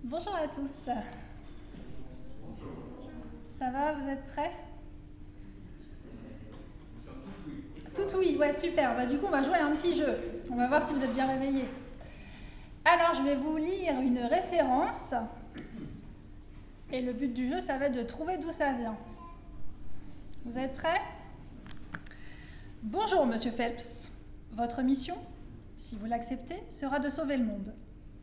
Bonjour à tous. Ça va, vous êtes prêts? Tout oui, ouais, super. Du coup, on va jouer à un petit jeu. On va voir si vous êtes bien réveillés. Alors, je vais vous lire une référence. Et le but du jeu, ça va être de trouver d'où ça vient. Vous êtes prêts? Bonjour, Monsieur Phelps. Votre mission, si vous l'acceptez, sera de sauver le monde.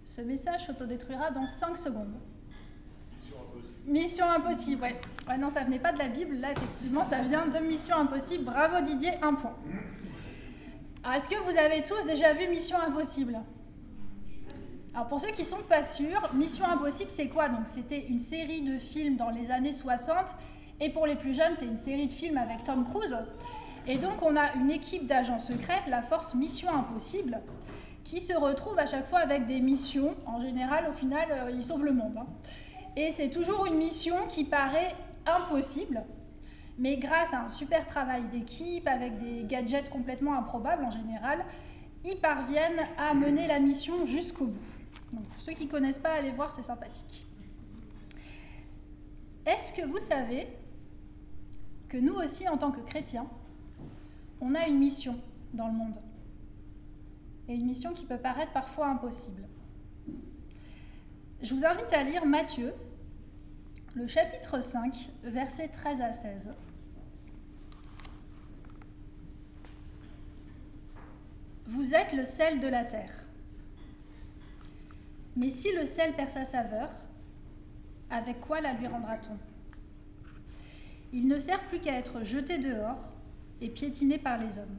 Ce message s'autodétruira dans 5 secondes. Mission impossible, ouais. Ouais, non, ça venait pas de la Bible. Là, effectivement, ça vient de Mission impossible. Bravo Didier, 1 point. Alors, est-ce que vous avez tous déjà vu Mission impossible? Alors, pour ceux qui sont pas sûrs, Mission impossible, c'est quoi? Donc, c'était une série de films dans les années 60. Et pour les plus jeunes, c'est une série de films avec Tom Cruise. Et donc, on a une équipe d'agents secrets, la force Mission impossible, qui se retrouve à chaque fois avec des missions. En général, au final, ils sauvent le monde. Et c'est toujours une mission qui paraît impossible, mais grâce à un super travail d'équipe, avec des gadgets complètement improbables en général, ils parviennent à mener la mission jusqu'au bout. Donc pour ceux qui ne connaissent pas, allez voir, c'est sympathique. Est-ce que vous savez que nous aussi, en tant que chrétiens, on a une mission dans le monde? Et une mission qui peut paraître parfois impossible. Je vous invite à lire Matthieu, le chapitre 5, versets 13 à 16. Vous êtes le sel de la terre. Mais si le sel perd sa saveur, avec quoi la lui rendra-t-on? Il ne sert plus qu'à être jeté dehors et piétiné par les hommes.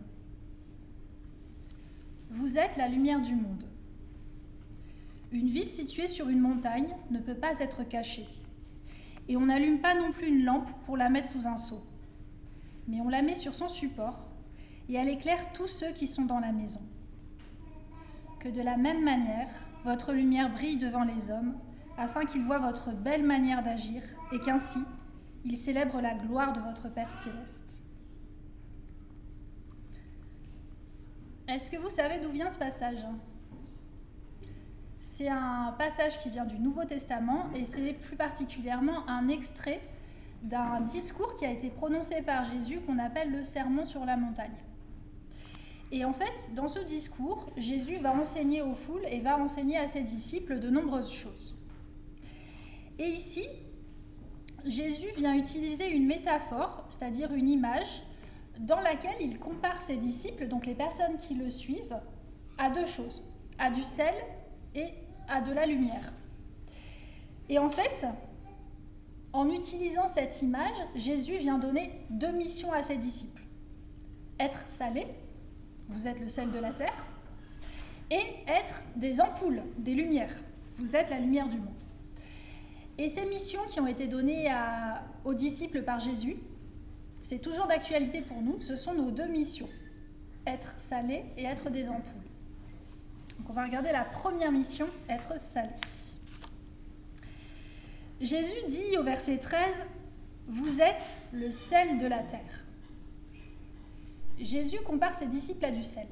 Vous êtes la lumière du monde. Une ville située sur une montagne ne peut pas être cachée. Et on n'allume pas non plus une lampe pour la mettre sous un seau. Mais on la met sur son support et elle éclaire tous ceux qui sont dans la maison. Que de la même manière, votre lumière brille devant les hommes, afin qu'ils voient votre belle manière d'agir et qu'ainsi, ils célèbrent la gloire de votre Père céleste. Est-ce que vous savez d'où vient ce passage? C'est un passage qui vient du Nouveau Testament et c'est plus particulièrement un extrait d'un discours qui a été prononcé par Jésus qu'on appelle le Sermon sur la montagne. Et en fait, dans ce discours, Jésus va enseigner aux foules et va enseigner à ses disciples de nombreuses choses. Et ici, Jésus vient utiliser une métaphore, c'est-à-dire une image, dans laquelle il compare ses disciples, donc les personnes qui le suivent, à 2 choses, à du sel et à de la lumière. Et en fait, en utilisant cette image, Jésus vient donner 2 missions à ses disciples. Être salé, vous êtes le sel de la terre, et être des ampoules, des lumières, vous êtes la lumière du monde. Et ces missions qui ont été données aux disciples par Jésus, c'est toujours d'actualité pour nous, ce sont nos 2 missions, être salé et être des ampoules. Donc on va regarder la première mission, être salé. Jésus dit au verset 13, « Vous êtes le sel de la terre ». Jésus compare ses disciples à du sel.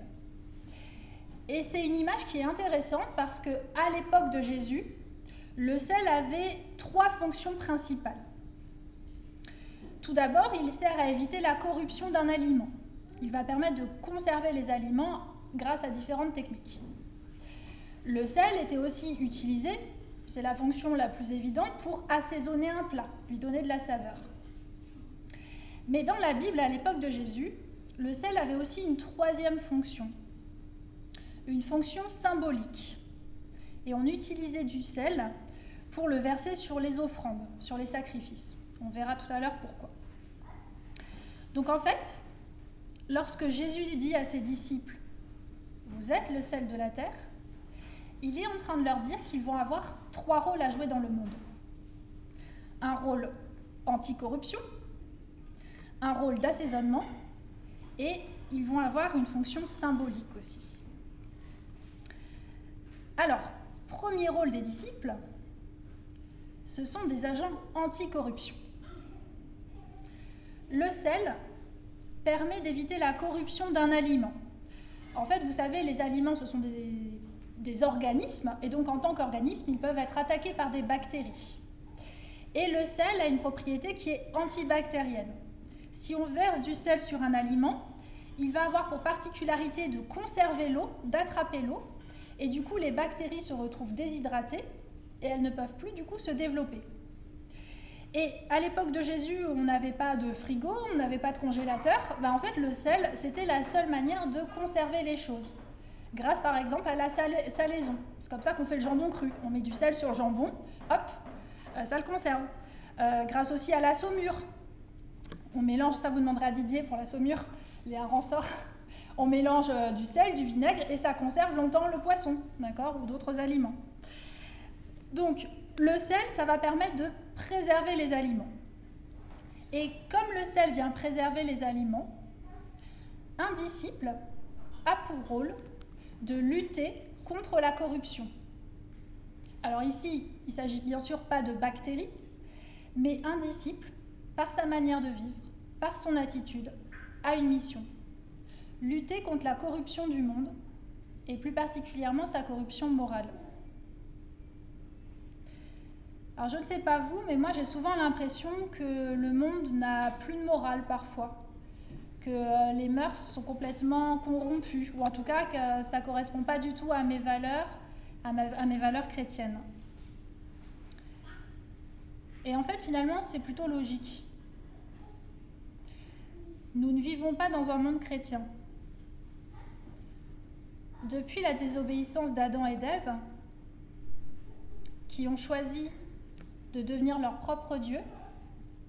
Et c'est une image qui est intéressante parce qu'à l'époque de Jésus, le sel avait 3 fonctions principales. Tout d'abord, il sert à éviter la corruption d'un aliment. Il va permettre de conserver les aliments grâce à différentes techniques. Le sel était aussi utilisé, c'est la fonction la plus évidente, pour assaisonner un plat, lui donner de la saveur. Mais dans la Bible, à l'époque de Jésus, le sel avait aussi une 3e fonction, une fonction symbolique. Et on utilisait du sel pour le verser sur les offrandes, sur les sacrifices. On verra tout à l'heure pourquoi. Donc en fait, lorsque Jésus dit à ses disciples « Vous êtes le sel de la terre », il est en train de leur dire qu'ils vont avoir 3 rôles à jouer dans le monde. Un rôle anti-corruption, un rôle d'assaisonnement, et ils vont avoir une fonction symbolique aussi. Alors, premier rôle des disciples, ce sont des agents anti-corruption. Le sel permet d'éviter la corruption d'un aliment. En fait, vous savez, les aliments, ce sont des des organismes, et donc en tant qu'organisme, ils peuvent être attaqués par des bactéries. Et le sel a une propriété qui est antibactérienne. Si on verse du sel sur un aliment, il va avoir pour particularité de conserver l'eau, d'attraper l'eau, et du coup les bactéries se retrouvent déshydratées et elles ne peuvent plus du coup se développer. Et à l'époque de Jésus, on n'avait pas de frigo, on n'avait pas de congélateur. En fait, le sel, c'était la seule manière de conserver les choses. Grâce par exemple à la salaison. C'est comme ça qu'on fait le jambon cru. On met du sel sur le jambon, hop, ça le conserve. Grâce aussi à la saumure. On mélange, ça vous demanderez à Didier pour la saumure, il y a un ressort. On mélange du sel, du vinaigre et ça conserve longtemps le poisson, d'accord, ou d'autres aliments. Donc, le sel, ça va permettre de préserver les aliments. Et comme le sel vient préserver les aliments, un disciple a pour rôle de lutter contre la corruption. Alors ici, il ne s'agit bien sûr pas de bactéries, mais un disciple, par sa manière de vivre, par son attitude, a une mission. Lutter contre la corruption du monde, et plus particulièrement sa corruption morale. Alors je ne sais pas vous, mais moi j'ai souvent l'impression que le monde n'a plus de morale parfois, que les mœurs sont complètement corrompues, ou en tout cas que ça ne correspond pas du tout à mes valeurs, à mes valeurs chrétiennes. Et en fait finalement c'est plutôt logique. Nous ne vivons pas dans un monde chrétien. Depuis la désobéissance d'Adam et d'Ève, qui ont choisi de devenir leur propre Dieu,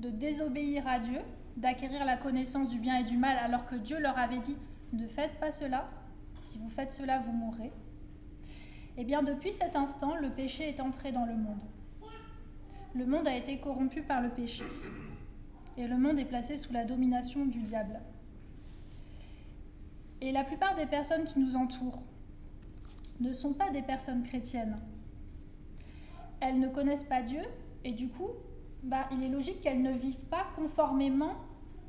de désobéir à Dieu, d'acquérir la connaissance du bien et du mal alors que Dieu leur avait dit « ne faites pas cela, si vous faites cela, vous mourrez », eh bien depuis cet instant, le péché est entré dans le monde. Le monde a été corrompu par le péché et le monde est placé sous la domination du diable. Et la plupart des personnes qui nous entourent ne sont pas des personnes chrétiennes. Elles ne connaissent pas Dieu et du coup, il est logique qu'elles ne vivent pas conformément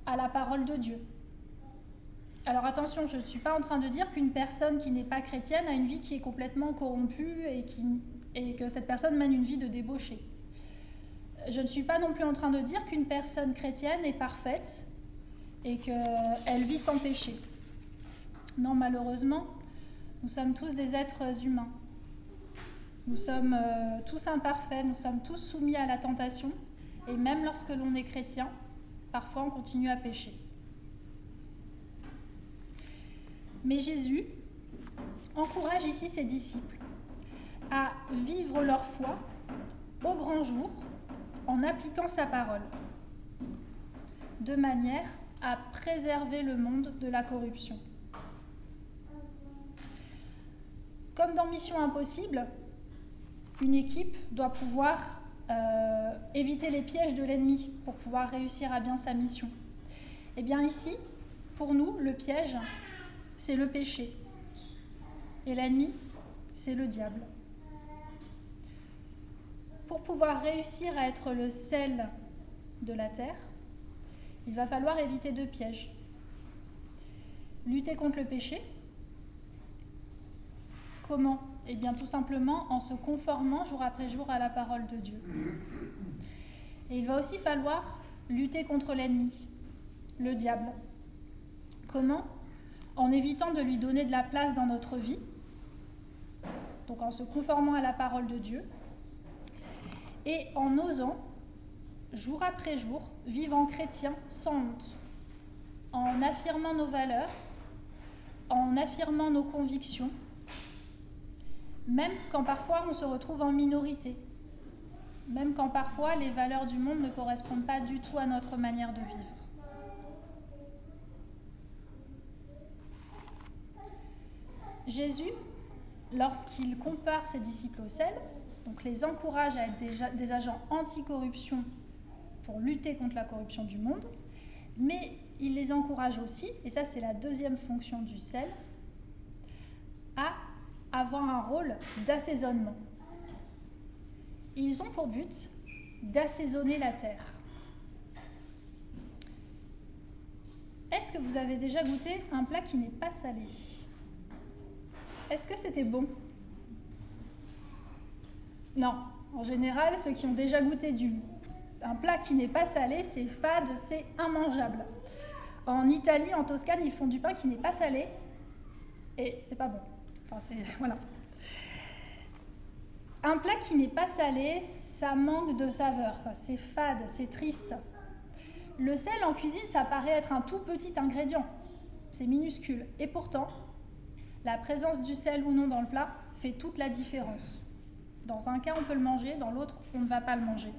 à la parole de Dieu. Alors attention, je ne suis pas en train de dire qu'une personne qui n'est pas chrétienne a une vie qui est complètement corrompue et que cette personne mène une vie de débauché. Je ne suis pas non plus en train de dire qu'une personne chrétienne est parfaite et qu'elle vit sans péché. Non, malheureusement, nous sommes tous des êtres humains. Nous sommes tous imparfaits, nous sommes tous soumis à la tentation, et même lorsque l'on est chrétien, parfois on continue à pécher. Mais Jésus encourage ici ses disciples à vivre leur foi au grand jour en appliquant sa parole, de manière à préserver le monde de la corruption. Comme dans Mission Impossible, une équipe doit pouvoir éviter les pièges de l'ennemi pour pouvoir réussir à bien sa mission. Et bien ici, pour nous, le piège, c'est le péché. Et l'ennemi, c'est le diable. Pour pouvoir réussir à être le sel de la terre, il va falloir éviter deux pièges. Lutter contre le péché. Comment ? Eh bien tout simplement en se conformant jour après jour à la parole de Dieu. Et il va aussi falloir lutter contre l'ennemi, le diable. Comment ? En évitant de lui donner de la place dans notre vie, donc en se conformant à la parole de Dieu, et en osant, jour après jour, vivre en chrétien sans honte, en affirmant nos valeurs, en affirmant nos convictions, même quand parfois on se retrouve en minorité, même quand parfois les valeurs du monde ne correspondent pas du tout à notre manière de vivre. Jésus, lorsqu'il compare ses disciples au sel, donc les encourage à être des agents anti-corruption pour lutter contre la corruption du monde, mais il les encourage aussi, et ça c'est la deuxième fonction du sel, à avoir un rôle d'assaisonnement. Ils ont pour but d'assaisonner la terre. Est-ce que vous avez déjà goûté un plat qui n'est pas salé ? Est-ce que c'était bon ? Non, en général, ceux qui ont déjà goûté un plat qui n'est pas salé, c'est fade, c'est immangeable. En Italie, en Toscane, ils font du pain qui n'est pas salé et c'est pas bon. Voilà. Un plat qui n'est pas salé, ça manque de saveur, c'est fade, c'est triste. Le sel en cuisine, ça paraît être un tout petit ingrédient, c'est minuscule. Et pourtant, la présence du sel ou non dans le plat fait toute la différence. Dans un cas, on peut le manger, dans l'autre, on ne va pas le manger.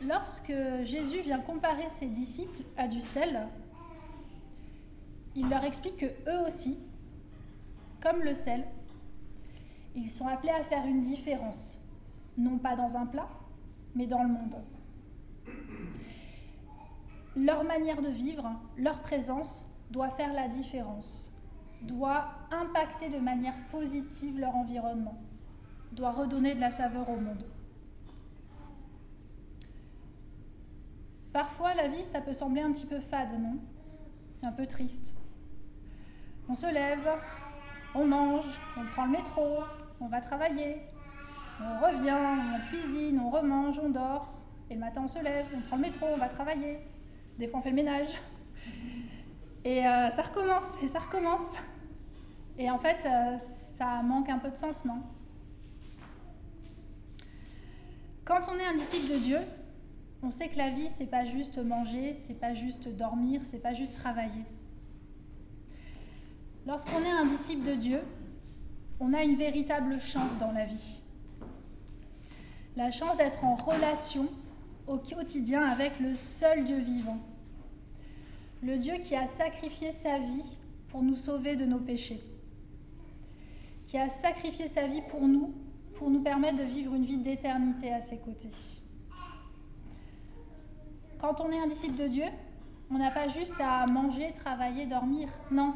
Lorsque Jésus vient comparer ses disciples à du sel, il leur explique que eux aussi, comme le sel, ils sont appelés à faire une différence, non pas dans un plat, mais dans le monde. Leur manière de vivre, leur présence doit faire la différence, doit impacter de manière positive leur environnement, doit redonner de la saveur au monde. Parfois, la vie, ça peut sembler un petit peu fade, non ? Un peu triste. On se lève, on mange, on prend le métro, on va travailler, on revient, on cuisine, on remange, on dort. Et le matin, on se lève, on prend le métro, on va travailler. Des fois, on fait le ménage. Et ça recommence, et ça recommence. Et en fait, ça manque un peu de sens, non ? Quand on est un disciple de Dieu, on sait que la vie, c'est pas juste manger, c'est pas juste dormir, c'est pas juste travailler. Lorsqu'on est un disciple de Dieu, on a une véritable chance dans la vie. La chance d'être en relation au quotidien avec le seul Dieu vivant. Le Dieu qui a sacrifié sa vie pour nous sauver de nos péchés. Qui a sacrifié sa vie pour nous permettre de vivre une vie d'éternité à ses côtés. Quand on est un disciple de Dieu, on n'a pas juste à manger, travailler, dormir. Non,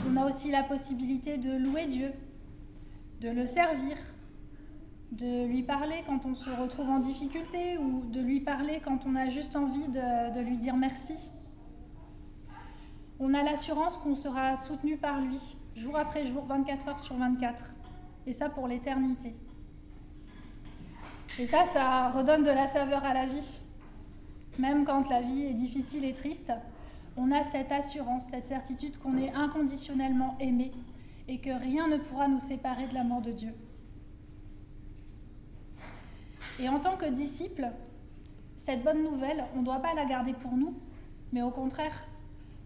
on a aussi la possibilité de louer Dieu, de le servir, de lui parler quand on se retrouve en difficulté ou de lui parler quand on a juste envie de lui dire merci. On a l'assurance qu'on sera soutenu par lui, jour après jour, 24 heures sur 24. Et ça pour l'éternité. Et ça redonne de la saveur à la vie. Même quand la vie est difficile et triste, on a cette assurance, cette certitude qu'on est inconditionnellement aimé et que rien ne pourra nous séparer de l'amour de Dieu. Et en tant que disciple, cette bonne nouvelle, on ne doit pas la garder pour nous, mais au contraire,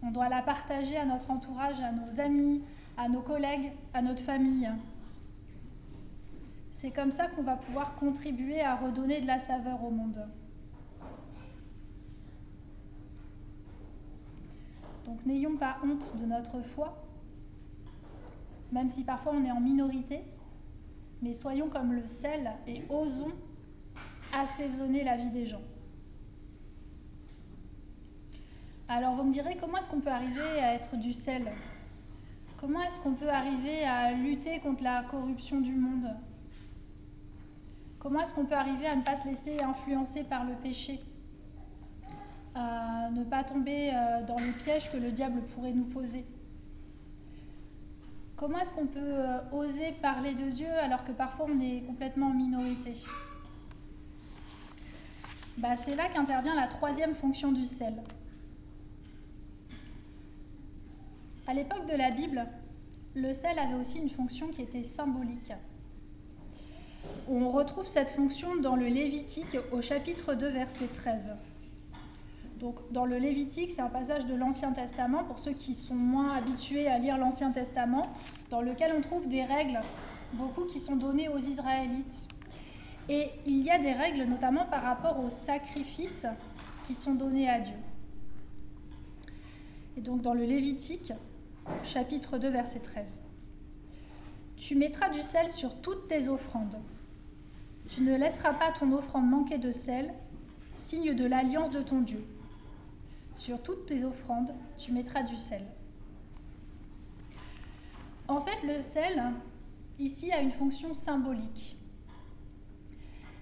on doit la partager à notre entourage, à nos amis, à nos collègues, à notre famille. C'est comme ça qu'on va pouvoir contribuer à redonner de la saveur au monde. Donc n'ayons pas honte de notre foi, même si parfois on est en minorité, mais soyons comme le sel et osons assaisonner la vie des gens. Alors vous me direz, comment est-ce qu'on peut arriver à être du sel ? Comment est-ce qu'on peut arriver à lutter contre la corruption du monde ? Comment est-ce qu'on peut arriver à ne pas se laisser influencer par le péché ? À ne pas tomber dans les pièges que le diable pourrait nous poser. Comment est-ce qu'on peut oser parler de Dieu alors que parfois on est complètement en minorité ? C'est là qu'intervient la troisième fonction du sel. À l'époque de la Bible, le sel avait aussi une fonction qui était symbolique. On retrouve cette fonction dans le Lévitique au chapitre 2, verset 13. Donc, dans le Lévitique, c'est un passage de l'Ancien Testament, pour ceux qui sont moins habitués à lire l'Ancien Testament, dans lequel on trouve des règles, beaucoup qui sont données aux Israélites. Et il y a des règles, notamment par rapport aux sacrifices qui sont donnés à Dieu. Et donc, dans le Lévitique, chapitre 2, verset 13. « Tu mettras du sel sur toutes tes offrandes. Tu ne laisseras pas ton offrande manquer de sel, signe de l'alliance de ton Dieu. Sur toutes tes offrandes, tu mettras du sel. » En fait, le sel, ici, a une fonction symbolique.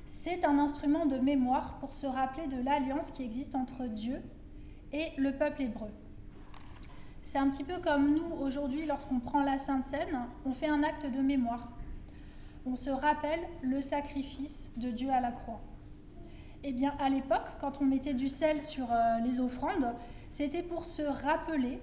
C'est un instrument de mémoire pour se rappeler de l'alliance qui existe entre Dieu et le peuple hébreu. C'est un petit peu comme nous, aujourd'hui, lorsqu'on prend la Sainte Seine, on fait un acte de mémoire. on se rappelle le sacrifice de Dieu à la croix. Eh bien, à l'époque, quand on mettait du sel sur les offrandes, c'était pour se rappeler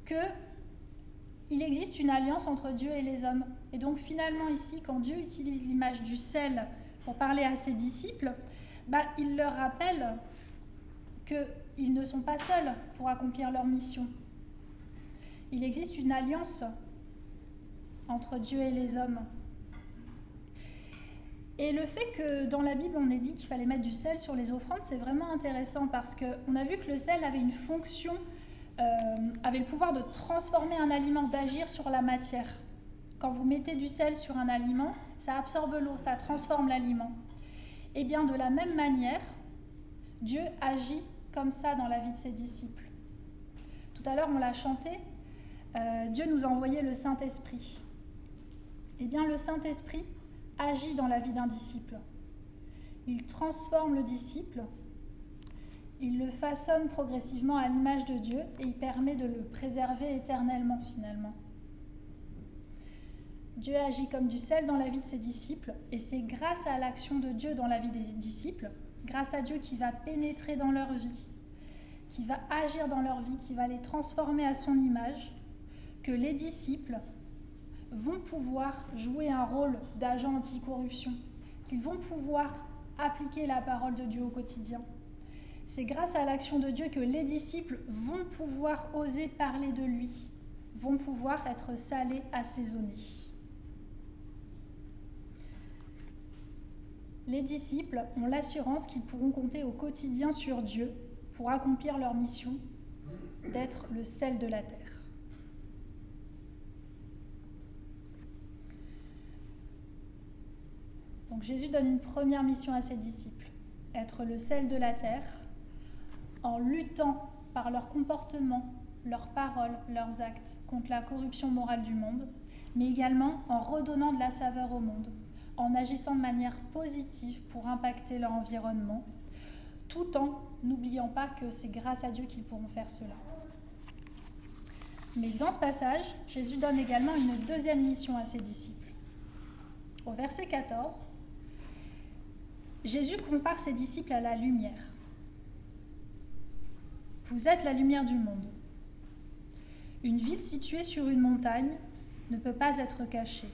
qu'il existe une alliance entre Dieu et les hommes. Et donc, finalement, ici, quand Dieu utilise l'image du sel pour parler à ses disciples, il leur rappelle qu'ils ne sont pas seuls pour accomplir leur mission. Il existe une alliance entre Dieu et les hommes. Et le fait que dans la Bible, on ait dit qu'il fallait mettre du sel sur les offrandes, c'est vraiment intéressant parce qu'on a vu que le sel avait une fonction, avait le pouvoir de transformer un aliment, d'agir sur la matière. Quand vous mettez du sel sur un aliment, ça absorbe l'eau, ça transforme l'aliment. Et bien de la même manière, Dieu agit comme ça dans la vie de ses disciples. Tout à l'heure, on l'a chanté, Dieu nous a envoyé le Saint-Esprit. Eh bien le Saint-Esprit agit dans la vie d'un disciple. Il transforme le disciple, il le façonne progressivement à l'image de Dieu et il permet de le préserver éternellement finalement. Dieu agit comme du sel dans la vie de ses disciples et c'est grâce à l'action de Dieu dans la vie des disciples, grâce à Dieu qui va pénétrer dans leur vie, qui va agir dans leur vie, qui va les transformer à son image, que les disciples vont pouvoir jouer un rôle d'agent anticorruption, qu'ils vont pouvoir appliquer la parole de Dieu au quotidien. C'est grâce à l'action de Dieu que les disciples vont pouvoir oser parler de lui, vont pouvoir être salés, assaisonnés. Les disciples ont l'assurance qu'ils pourront compter au quotidien sur Dieu pour accomplir leur mission d'être le sel de la terre. Donc Jésus donne une première mission à ses disciples, être le sel de la terre, en luttant par leur comportement, leurs paroles, leurs actes contre la corruption morale du monde, mais également en redonnant de la saveur au monde, en agissant de manière positive pour impacter leur environnement, tout en n'oubliant pas que c'est grâce à Dieu qu'ils pourront faire cela. Mais dans ce passage, Jésus donne également une deuxième mission à ses disciples. Au verset 14, Jésus compare ses disciples à la lumière. Vous êtes la lumière du monde. Une ville située sur une montagne ne peut pas être cachée.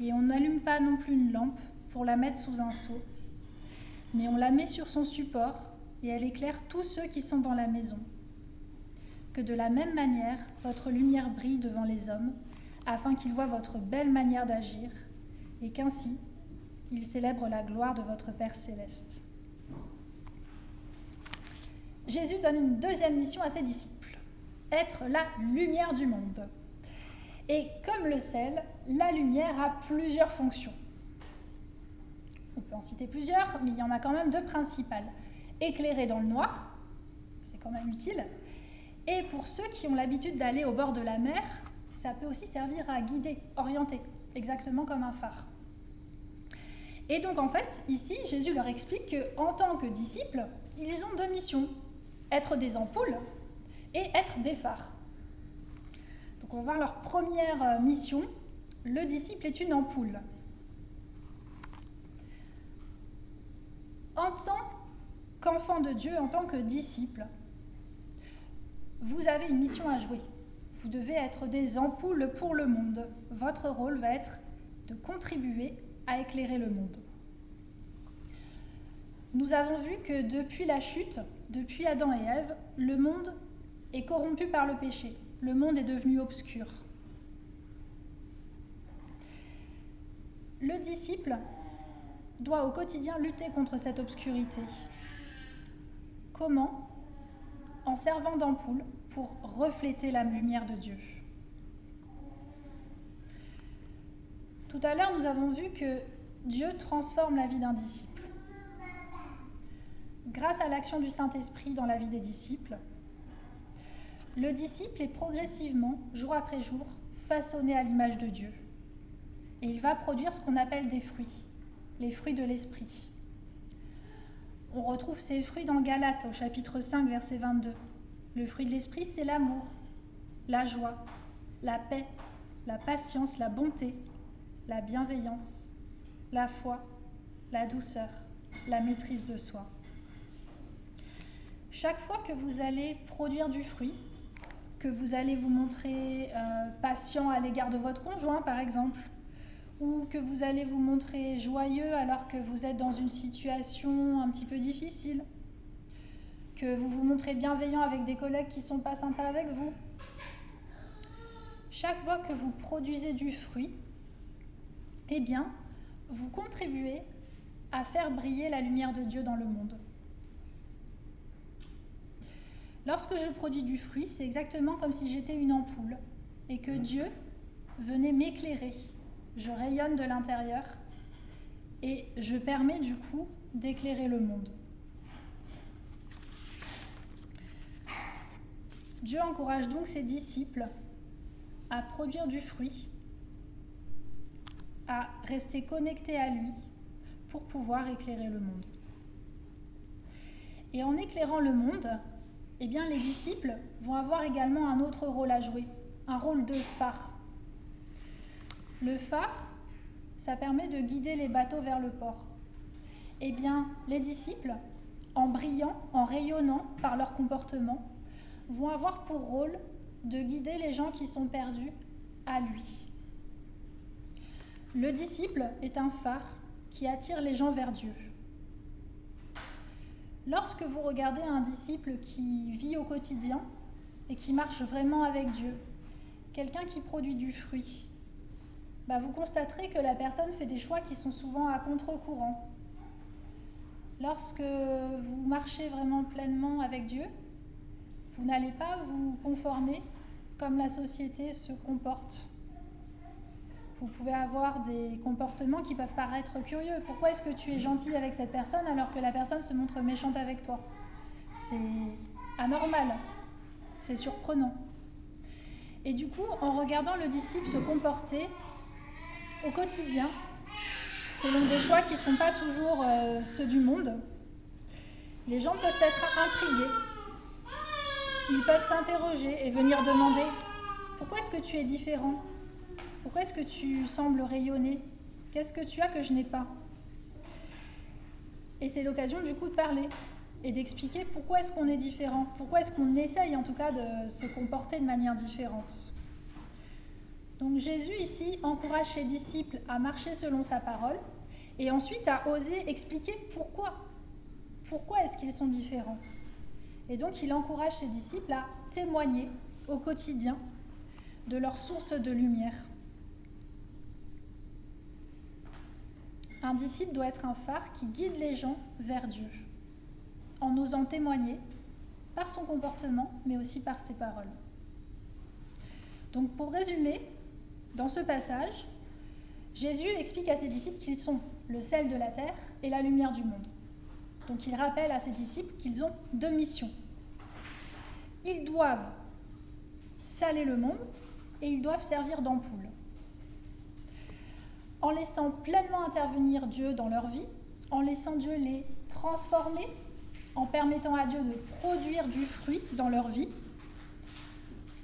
Et on n'allume pas non plus une lampe pour la mettre sous un seau, mais on la met sur son support et elle éclaire tous ceux qui sont dans la maison. Que de la même manière, votre lumière brille devant les hommes, afin qu'ils voient votre belle manière d'agir, et qu'ainsi, ils célèbrent la gloire de votre Père céleste. Jésus donne une deuxième mission à ses disciples, être la lumière du monde. Et comme le sel, la lumière a plusieurs fonctions. On peut en citer plusieurs, mais il y en a quand même deux principales. Éclairer dans le noir, c'est quand même utile. Et pour ceux qui ont l'habitude d'aller au bord de la mer, ça peut aussi servir à guider, orienter, exactement comme un phare. Et donc en fait, ici, Jésus leur explique qu'en tant que disciples, ils ont deux missions, être des ampoules et être des phares. Donc on va voir leur première mission, le disciple est une ampoule. En tant qu'enfant de Dieu, en tant que disciple, vous avez une mission à jouer. Vous devez être des ampoules pour le monde. Votre rôle va être de contribuer à éclairer le monde. Nous avons vu que depuis la chute, depuis Adam et Ève, le monde est corrompu par le péché. Le monde est devenu obscur. Le disciple doit au quotidien lutter contre cette obscurité. Comment ? En servant d'ampoule pour refléter la lumière de Dieu. Tout à l'heure, nous avons vu que Dieu transforme la vie d'un disciple. Grâce à l'action du Saint-Esprit dans la vie des disciples, le disciple est progressivement, jour après jour, façonné à l'image de Dieu. Et il va produire ce qu'on appelle des fruits, les fruits de l'Esprit. On retrouve ces fruits dans Galates, au chapitre 5, verset 22. Le fruit de l'Esprit, c'est l'amour, la joie, la paix, la patience, la bonté, la bienveillance, la foi, la douceur, la maîtrise de soi. Chaque fois que vous allez produire du fruit, que vous allez vous montrer patient à l'égard de votre conjoint, par exemple, ou que vous allez vous montrer joyeux alors que vous êtes dans une situation un petit peu difficile, que vous vous montrez bienveillant avec des collègues qui ne sont pas sympas avec vous. Chaque fois que vous produisez du fruit, eh bien, vous contribuez à faire briller la lumière de Dieu dans le monde. Lorsque je produis du fruit, c'est exactement comme si j'étais une ampoule et que Dieu venait m'éclairer. Je rayonne de l'intérieur et je permets du coup d'éclairer le monde. Dieu encourage donc ses disciples à produire du fruit, à rester connectés à lui pour pouvoir éclairer le monde. Et en éclairant le monde, eh bien, les disciples vont avoir également un autre rôle à jouer, un rôle de phare. Le phare, ça permet de guider les bateaux vers le port. Eh bien, les disciples, en brillant, en rayonnant par leur comportement, vont avoir pour rôle de guider les gens qui sont perdus à lui. Le disciple est un phare qui attire les gens vers Dieu. Lorsque vous regardez un disciple qui vit au quotidien et qui marche vraiment avec Dieu, quelqu'un qui produit du fruit, vous constaterez que la personne fait des choix qui sont souvent à contre-courant. Lorsque vous marchez vraiment pleinement avec Dieu, vous n'allez pas vous conformer comme la société se comporte. Vous pouvez avoir des comportements qui peuvent paraître curieux. Pourquoi est-ce que tu es gentil avec cette personne alors que la personne se montre méchante avec toi ? C'est anormal, c'est surprenant. Et du coup, en regardant le disciple se comporter au quotidien, selon des choix qui ne sont pas toujours ceux du monde, les gens peuvent être intrigués. Ils peuvent s'interroger et venir demander « Pourquoi est-ce que tu es différent ? Pourquoi est-ce que tu sembles rayonner ? Qu'est-ce que tu as que je n'ai pas ?» Et c'est l'occasion du coup de parler et d'expliquer pourquoi est-ce qu'on est différent, pourquoi est-ce qu'on essaye en tout cas de se comporter de manière différente. Donc Jésus ici encourage ses disciples à marcher selon sa parole et ensuite à oser expliquer pourquoi. Pourquoi est-ce qu'ils sont différents ? Et donc il encourage ses disciples à témoigner au quotidien de leur source de lumière. Un disciple doit être un phare qui guide les gens vers Dieu, en osant témoigner par son comportement, mais aussi par ses paroles. Donc pour résumer, dans ce passage, Jésus explique à ses disciples qu'ils sont le sel de la terre et la lumière du monde. Donc il rappelle à ses disciples qu'ils ont deux missions. Ils doivent saler le monde et ils doivent servir d'ampoule. En laissant pleinement intervenir Dieu dans leur vie, en laissant Dieu les transformer, en permettant à Dieu de produire du fruit dans leur vie,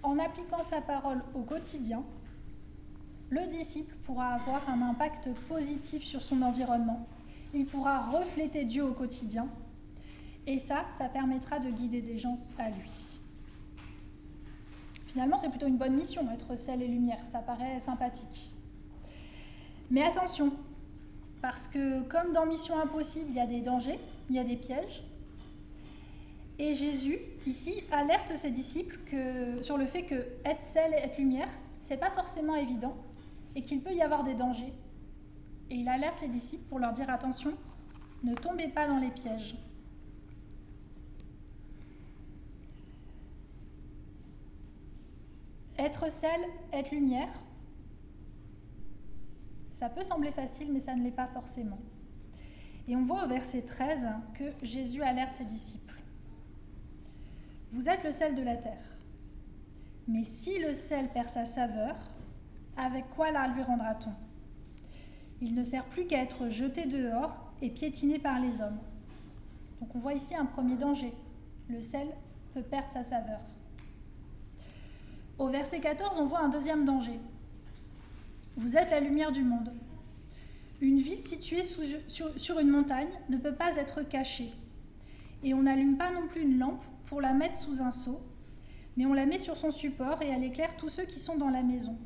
en appliquant sa parole au quotidien, le disciple pourra avoir un impact positif sur son environnement. Il pourra refléter Dieu au quotidien et ça permettra de guider des gens à lui. Finalement, c'est plutôt une bonne mission, être sel et lumière, ça paraît sympathique. Mais attention, parce que comme dans Mission Impossible, il y a des dangers, il y a des pièges. Et Jésus, ici, alerte ses disciples sur le fait que être sel et être lumière, c'est pas forcément évident et qu'il peut y avoir des dangers. Et il alerte les disciples pour leur dire attention, ne tombez pas dans les pièges. Être sel, être lumière, ça peut sembler facile, mais ça ne l'est pas forcément. Et on voit au verset 13 que Jésus alerte ses disciples. Vous êtes le sel de la terre. Mais si le sel perd sa saveur, avec quoi la lui rendra-t-on ? Il ne sert plus qu'à être jeté dehors et piétiné par les hommes. Donc on voit ici un premier danger. Le sel peut perdre sa saveur. Au verset 14, on voit un deuxième danger. Vous êtes la lumière du monde. Une ville située sur une montagne ne peut pas être cachée. Et on n'allume pas non plus une lampe pour la mettre sous un seau, mais on la met sur son support et elle éclaire tous ceux qui sont dans la maison.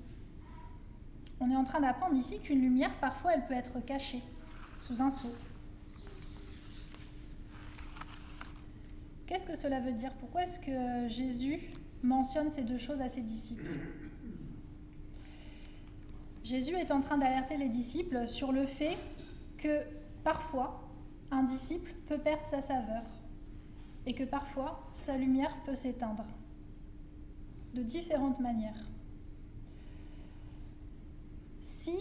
On est en train d'apprendre ici qu'une lumière, parfois, elle peut être cachée sous un seau. Qu'est-ce que cela veut dire? Pourquoi est-ce que Jésus mentionne ces deux choses à ses disciples? Jésus est en train d'alerter les disciples sur le fait que parfois, un disciple peut perdre sa saveur et que parfois, sa lumière peut s'éteindre de différentes manières. Si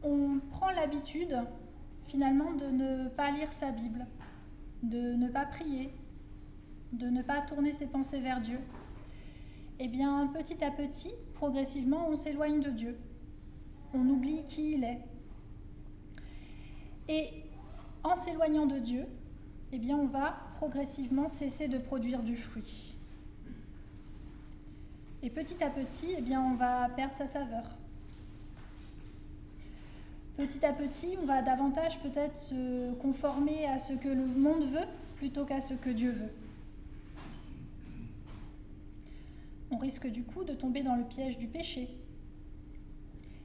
on prend l'habitude, finalement, de ne pas lire sa Bible, de ne pas prier, de ne pas tourner ses pensées vers Dieu, eh bien, petit à petit, progressivement, on s'éloigne de Dieu. On oublie qui il est. Et en s'éloignant de Dieu, eh bien, on va progressivement cesser de produire du fruit. Et petit à petit, eh bien, on va perdre sa saveur. Petit à petit, on va davantage peut-être se conformer à ce que le monde veut plutôt qu'à ce que Dieu veut. On risque du coup de tomber dans le piège du péché.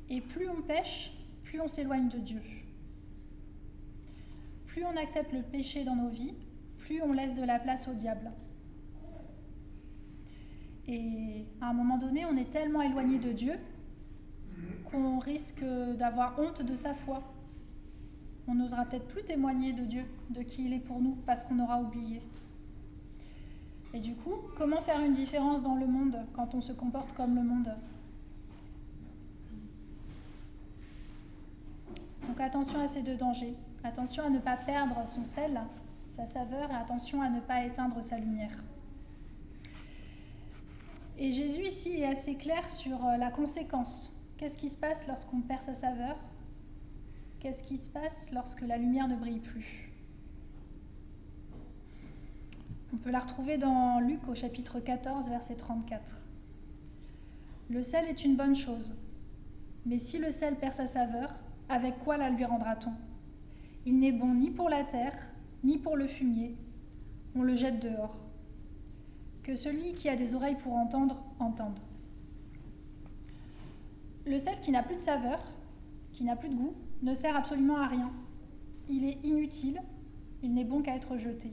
Et plus on pêche, plus on s'éloigne de Dieu. Plus on accepte le péché dans nos vies, plus on laisse de la place au diable. Et à un moment donné, on est tellement éloigné de Dieu qu'on risque d'avoir honte de sa foi. On n'osera peut-être plus témoigner de Dieu, de qui il est pour nous, parce qu'on aura oublié. Et du coup, comment faire une différence dans le monde quand on se comporte comme le monde ? Donc attention à ces deux dangers. Attention à ne pas perdre son sel, sa saveur, et attention à ne pas éteindre sa lumière. Et Jésus ici est assez clair sur la conséquence. Qu'est-ce qui se passe lorsqu'on perd sa saveur ? Qu'est-ce qui se passe lorsque la lumière ne brille plus ? On peut la retrouver dans Luc au chapitre 14, verset 34. Le sel est une bonne chose, mais si le sel perd sa saveur, avec quoi la lui rendra-t-on ? Il n'est bon ni pour la terre, ni pour le fumier. On le jette dehors. Que celui qui a des oreilles pour entendre, entende. Le sel qui n'a plus de saveur, qui n'a plus de goût, ne sert absolument à rien. Il est inutile, il n'est bon qu'à être jeté.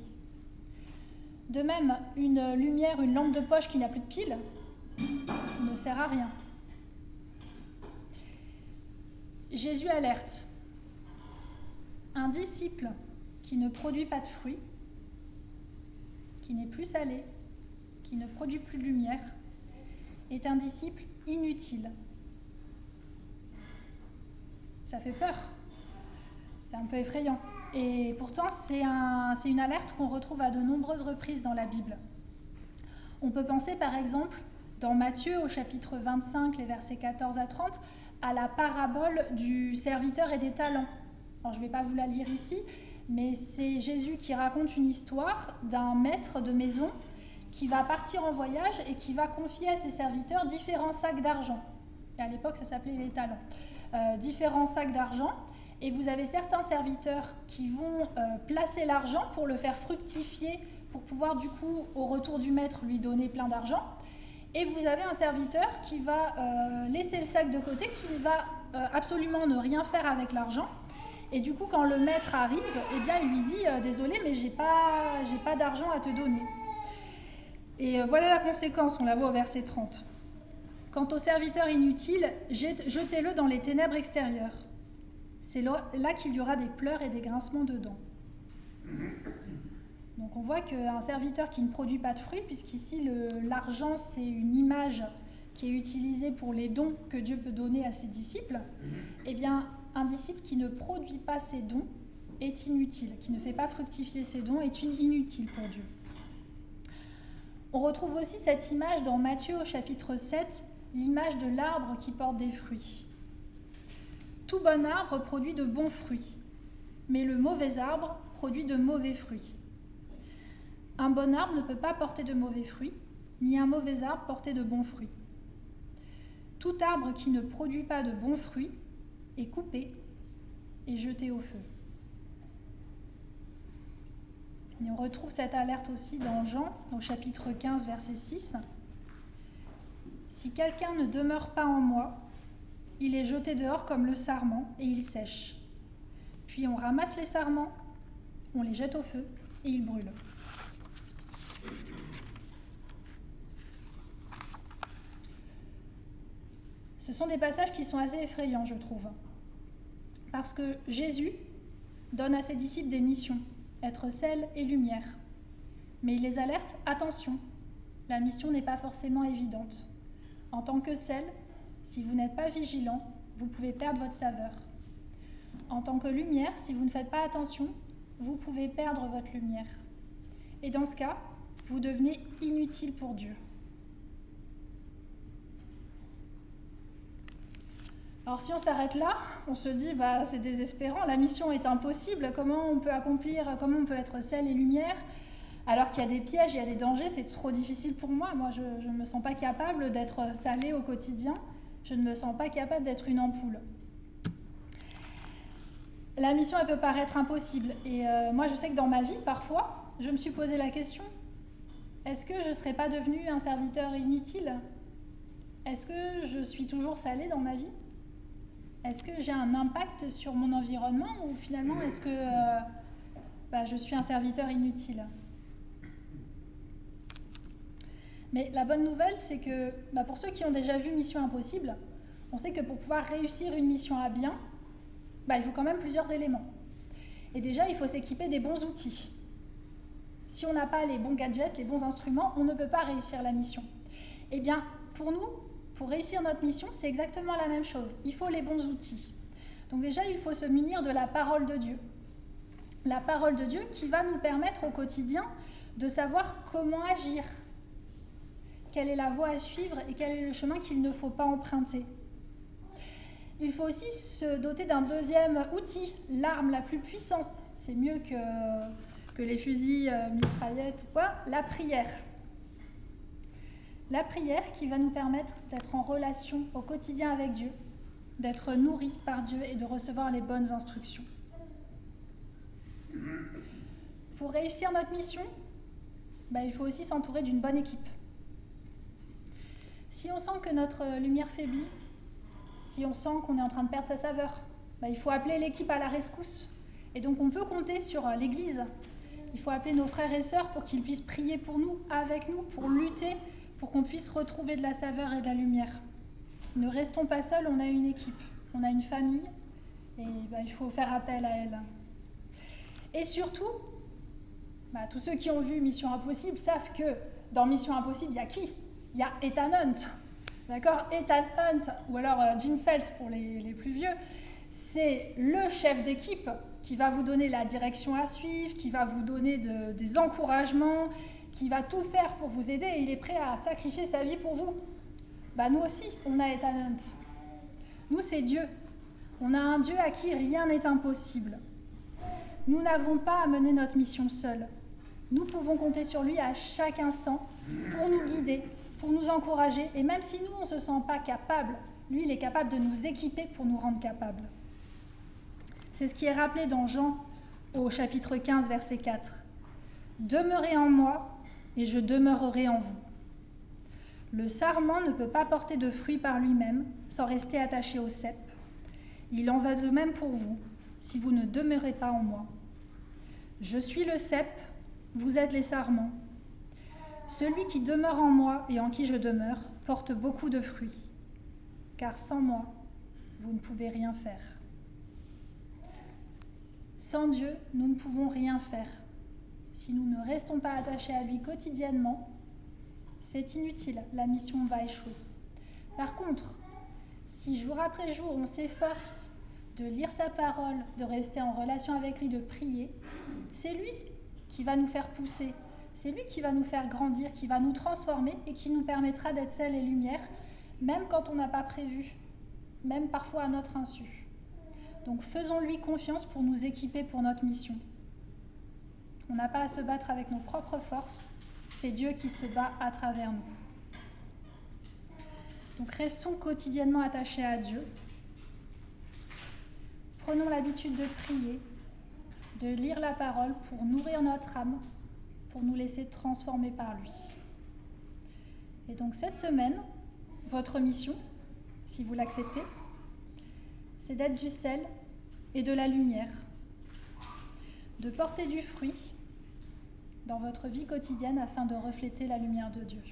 De même, une lumière, une lampe de poche qui n'a plus de pile, ne sert à rien. Jésus alerte. Un disciple qui ne produit pas de fruits, qui n'est plus salé, qui ne produit plus de lumière, est un disciple inutile. Ça fait peur. C'est un peu effrayant. Et pourtant, c'est une alerte qu'on retrouve à de nombreuses reprises dans la Bible. On peut penser par exemple, dans Matthieu au chapitre 25, les versets 14 à 30, à la parabole du serviteur et des talents. Alors, je ne vais pas vous la lire ici, mais c'est Jésus qui raconte une histoire d'un maître de maison qui va partir en voyage et qui va confier à ses serviteurs différents sacs d'argent. Et à l'époque, ça s'appelait les talents. Différents sacs d'argent. Et vous avez certains serviteurs qui vont placer l'argent pour le faire fructifier, pour pouvoir du coup, au retour du maître, lui donner plein d'argent. Et vous avez un serviteur qui va laisser le sac de côté, qui ne va absolument ne rien faire avec l'argent. Et du coup, quand le maître arrive, eh bien, il lui dit « Désolé, mais j'ai pas d'argent à te donner ». Et voilà la conséquence, on la voit au verset 30. « Quant au serviteur inutile, jetez-le dans les ténèbres extérieures. C'est là qu'il y aura des pleurs et des grincements de dents. » Donc on voit qu'un serviteur qui ne produit pas de fruits, puisqu'ici l'argent c'est une image qui est utilisée pour les dons que Dieu peut donner à ses disciples, eh bien un disciple qui ne produit pas ses dons est inutile, qui ne fait pas fructifier ses dons est inutile pour Dieu. On retrouve aussi cette image dans Matthieu au chapitre 7, l'image de l'arbre qui porte des fruits. Tout bon arbre produit de bons fruits, mais le mauvais arbre produit de mauvais fruits. Un bon arbre ne peut pas porter de mauvais fruits, ni un mauvais arbre porter de bons fruits. Tout arbre qui ne produit pas de bons fruits est coupé et jeté au feu. Et on retrouve cette alerte aussi dans Jean, au chapitre 15, verset 6. « Si quelqu'un ne demeure pas en moi, il est jeté dehors comme le sarment et il sèche. Puis on ramasse les sarments, on les jette au feu et ils brûlent. » Ce sont des passages qui sont assez effrayants, je trouve. Parce que Jésus donne à ses disciples des missions, être sel et lumière. Mais il les alerte, attention, la mission n'est pas forcément évidente. En tant que sel, si vous n'êtes pas vigilant, vous pouvez perdre votre saveur. En tant que lumière, si vous ne faites pas attention, vous pouvez perdre votre lumière. Et dans ce cas, vous devenez inutile pour Dieu. Alors si on s'arrête là, on se dit c'est désespérant, la mission est impossible, comment on peut être sel et lumière alors qu'il y a des pièges, il y a des dangers, c'est trop difficile pour moi. Moi, je ne me sens pas capable d'être salée au quotidien, je ne me sens pas capable d'être une ampoule. La mission, elle peut paraître impossible. Et moi, je sais que dans ma vie, parfois, je me suis posé la question, est-ce que je ne serais pas devenue un serviteur inutile ? Est-ce que je suis toujours salée dans ma vie ? Est-ce que j'ai un impact sur mon environnement ou finalement est-ce que je suis un serviteur inutile ? Mais la bonne nouvelle, c'est que pour ceux qui ont déjà vu Mission Impossible, on sait que pour pouvoir réussir une mission à bien, il faut quand même plusieurs éléments. Et déjà, il faut s'équiper des bons outils. Si on n'a pas les bons gadgets, les bons instruments, on ne peut pas réussir la mission. Eh bien, pour nous, pour réussir notre mission, c'est exactement la même chose. Il faut les bons outils. Donc déjà, il faut se munir de la parole de Dieu. La parole de Dieu qui va nous permettre au quotidien de savoir comment agir, quelle est la voie à suivre et quel est le chemin qu'il ne faut pas emprunter. Il faut aussi se doter d'un deuxième outil, l'arme la plus puissante. C'est mieux que les fusils, mitraillettes, la prière. La prière qui va nous permettre d'être en relation au quotidien avec Dieu, d'être nourris par Dieu et de recevoir les bonnes instructions. Pour réussir notre mission, il faut aussi s'entourer d'une bonne équipe. Si on sent que notre lumière faiblit, si on sent qu'on est en train de perdre sa saveur, il faut appeler l'équipe à la rescousse. Et donc on peut compter sur l'Église. Il faut appeler nos frères et sœurs pour qu'ils puissent prier pour nous, avec nous, pour lutter, pour qu'on puisse retrouver de la saveur et de la lumière. Ne restons pas seuls, on a une équipe, on a une famille, et il faut faire appel à elle. Et surtout, tous ceux qui ont vu Mission Impossible savent que dans Mission Impossible, il y a qui ? Il y a Ethan Hunt. D'accord ? Ethan Hunt, ou alors Jim Phelps pour les plus vieux, c'est le chef d'équipe qui va vous donner la direction à suivre, qui va vous donner des encouragements, qui va tout faire pour vous aider et il est prêt à sacrifier sa vie pour vous. Nous aussi, on a Ethan Hunt. Nous, c'est Dieu. On a un Dieu à qui rien n'est impossible. Nous n'avons pas à mener notre mission seuls. Nous pouvons compter sur lui à chaque instant pour nous guider, pour nous encourager. Et même si nous, on ne se sent pas capable, lui, il est capable de nous équiper pour nous rendre capables. C'est ce qui est rappelé dans Jean au chapitre 15, verset 4. « Demeurez en moi et je demeurerai en vous. Le sarment ne peut pas porter de fruits par lui-même sans rester attaché au cep. Il en va de même pour vous, si vous ne demeurez pas en moi. Je suis le cep, vous êtes les sarments. Celui qui demeure en moi et en qui je demeure porte beaucoup de fruits, car sans moi, vous ne pouvez rien faire. » Sans Dieu, nous ne pouvons rien faire. Si nous ne restons pas attachés à lui quotidiennement, c'est inutile, la mission va échouer. Par contre, si jour après jour, on s'efforce de lire sa parole, de rester en relation avec lui, de prier, c'est lui qui va nous faire pousser, c'est lui qui va nous faire grandir, qui va nous transformer et qui nous permettra d'être sel et lumière, même quand on n'a pas prévu, même parfois à notre insu. Donc faisons-lui confiance pour nous équiper pour notre mission. On n'a pas à se battre avec nos propres forces, c'est Dieu qui se bat à travers nous. Donc restons quotidiennement attachés à Dieu. Prenons l'habitude de prier, de lire la parole pour nourrir notre âme, pour nous laisser transformer par lui. Et donc cette semaine, votre mission, si vous l'acceptez, c'est d'être du sel et de la lumière, de porter du fruit dans votre vie quotidienne afin de refléter la lumière de Dieu.